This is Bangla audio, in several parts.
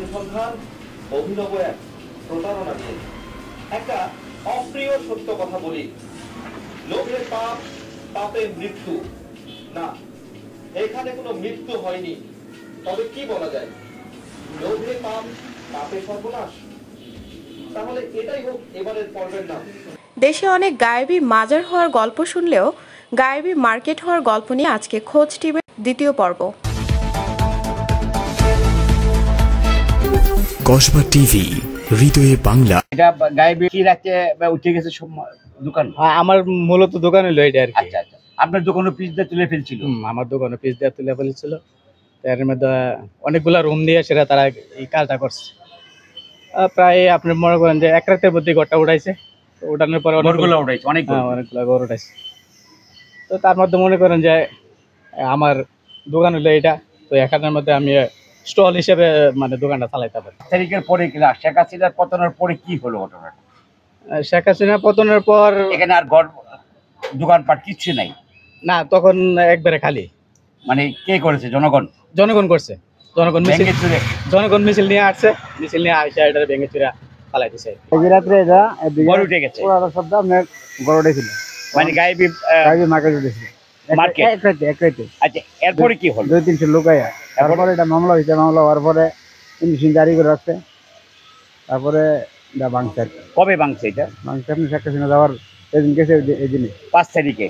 অনুসন্ধান অভিনব এক প্রতারণা নিয়ে। একটা অপ্রিয় সত্য কথা বলি, লোভে পাপ, পাপে মৃত্যু না, এখানে কোনো মৃত্যু হয়নি। তবে কি বলা যায়, লোভে পাপ, পাপে সর্বনাশ। তাহলে এটাই হোক এবারের পর্বের নাম। দেশে অনেক গায়েবী মাজার হওয়ার গল্প শুনলেও গায়েবী মার্কেট হওয়ার গল্প নিয়ে আজকে খোঁজ টিমের দ্বিতীয় পর্ব। কসবা টিভি, হৃদয়ে বাংলা। এটা গায়েবী কি রাখতে উঠে গেছে দোকান? আমার মূলত দোকান হলো এটা আর কি। আচ্ছা আচ্ছা, আপনার দোকানে পিস দিয়ে তুলে ফেলছিল? আমার দোকানে পিস দিয়ে তুলে ফেলছিল। এর মধ্যে অনেকগুলা রুম দিয়ে সেটা তারা এই কাজটা করছে। প্রায় আপনি মনে করেন যে এক রাতের মধ্যে ঘরটা উঠাইছে। উঠানোর পরে গরুগুলো উঠাইছে, অনেকগুলা গরু উঠাইছে। তো তার মধ্যে মনে করেন যে আমার দোকান হলো এটা, তো এখানের মধ্যে আমি স্টল হিসেবে মানে দোকানটা চালাইতে পারি। তারিখের পরে কিনা শেখ হাসিনার পতনের পরে কি হলো ঘটনাটা? শেখ হাসিনা পতনের পর এখানে আর দোকানপাট কিচ্ছু নাই না, তখন একবারে খালি। মানে কে করেছে? জনগণ করছে। জনগণ মিছিল নিয়ে আসছে, মিছিল নিয়ে আসে এটা ভেঙে চুরা পালাই দিছে। রাত্রে এটা গরু উঠে গেছে, শব্দ আপনার গরু উঠেছিল, মানে গায়েবী মার্কেট উঠেছিল এক রাতে। আচ্ছা, এরপরে কি হলো? 2-300 লোক আয়া, তারপরে এটা মামলা হয়েছে। মামলা হওয়ার পরে ইনভিশন জারি করে রাখছে। তারপরে এটা ভাঙছে। কবে ভাঙছে এটা? ভাঙছে আপনি শেখ হাসিনা যাওয়ার এদিন গেছে, এই দিনে 5 তারিখে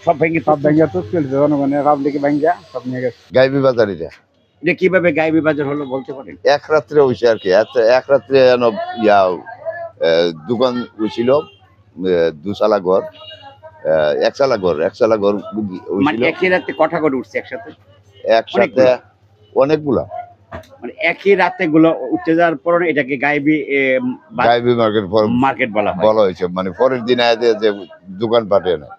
সব ভেঙে তো চলছে। জনগণের পাবলিকে ভাঙা সব নিয়ে গেছে। গায়েবী বাজার এটা কিভাবে গায়েবী বাজার হলো বলতে পারেন? এক রাত্রে হয়েছে আর কি। এক রাত্রে দোকান হয়েছিল, দুচালা ঘর, একচালা ঘর মানে একই রাতে কটা করে উঠছে একসাথে? একসাথে অনেকগুলা, মানে একই রাতে গুলো উঠে যাওয়ার পর এটাকে গায়েবী মার্কেট বলা হয়েছে। মানে পরের দিন যে দোকান পাঠে না।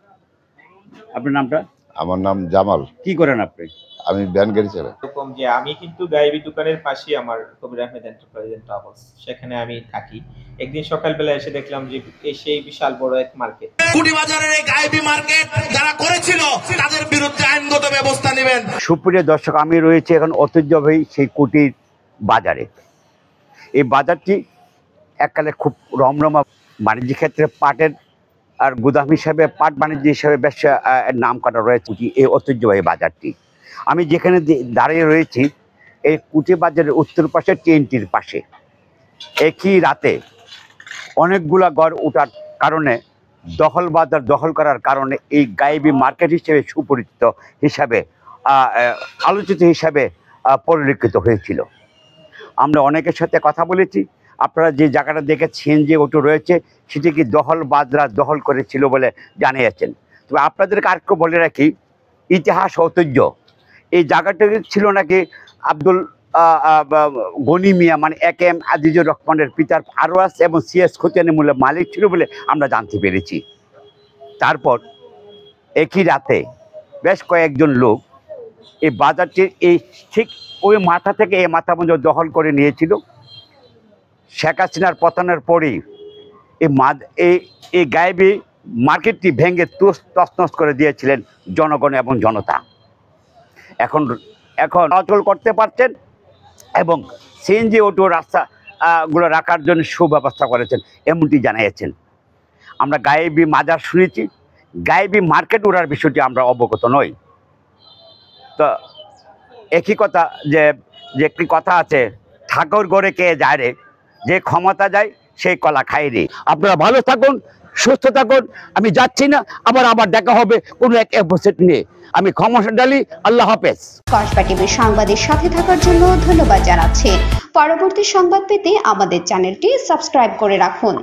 আপনার নামটা? আমার নাম জামাল। কি করেন আপনি? আমি ভ্যান গাড়ি চালাই। এরকম যে আমি কিন্তু গায়েবী দোকানের পাশে আমার কবির আহমেদ এন্টারপ্রাইজ এন্ড ট্রাভেলস, সেখানে আমি থাকি। একদিন সকালবেলা এসে দেখলাম যে সেই বিশাল বড় এক মার্কেট, কুটি বাজারের এই গায়েবী মার্কেট যারা করেছিল তাদের বিরুদ্ধে আইনগত ব্যবস্থা নেবেন। সুপ্রিয় দর্শক, আমি রয়েছে এখন ঐতিহ্যবাহী সেই কুটির বাজারে। এই বাজারটি এককালে খুব রমরমা বাণিজ্য ক্ষেত্রে পাটের আর গুদাম হিসাবে, পাট বাণিজ্য হিসাবে বেশ নাম কাটা রয়েছে এই ঐতিহ্যবাহী বাজারটি। আমি যেখানে দাঁড়িয়ে রয়েছি এই কুটি বাজারের উত্তর পাশে ট্রেনটির পাশে একই রাতে অনেকগুলা ঘর ওঠার কারণে দখল করার কারণে এই গায়েবী মার্কেট হিসেবে সুপরিচিত হিসাবে আলোচিত হিসাবে পরিলক্ষিত হয়েছিল। আমরা অনেকের সাথে কথা বলেছি। আপনারা যে জায়গাটা দেখেছেন যে ওটা রয়েছে সেটি কি দখল করেছিল বলে জানিয়েছেন। তবে আপনাদেরকে আরেকটু বলে রাখি, ইতিহাস ঐতিহ্য এই জায়গাটা ছিল নাকি আব্দুল গনি মিয়া, মানে AK-M আজিজুর রহমানের পিতার আরওয়াজ এবং CS খতিয়ানের মূল্যে মালিক ছিল বলে আমরা জানতে পেরেছি। তারপর একই রাতে বেশ কয়েকজন লোক এই বাজারটির এই ঠিক ওই মাথা থেকে এই মাথা পর্যন্ত দখল করে নিয়েছিল। শেখ হাসিনার পতনের পরেই এই গায়েবী মার্কেটটি ভেঙে তছনছ করে দিয়েছিলেন জনগণ এবং জনতা। এখন চলাচল করতে পারছেন এবং CNG অটো রাস্তাগুলো রাখার জন্য সুব্যবস্থা করেছেন এমনটি জানিয়েছেন। আমরা গায়েবী মাজার শুনেছি, গায়েবী মার্কেট ওঠার বিষয়টি আমরা অবগত নই। তো একই কথা যে একটি কথা আছে, ঠাকুর গড়ে কে যায় রে, যে ক্ষমতা যায় সেই কলা খাই রে। আপনারা ভালো থাকুন, সুস্থ থাকুন। আমি যাচ্ছি না, আবার দেখা হবে কোনো এক এপিসোড নিয়ে। আমি ক্ষমতা ডালি। আল্লাহ হাফেজ। কসবা টিভির সংবাদের সাথে থাকার জন্য ধন্যবাদ জানাচ্ছি। পরবর্তী সংবাদ পেতে আমাদের চ্যানেলটি সাবস্ক্রাইব করে রাখুন।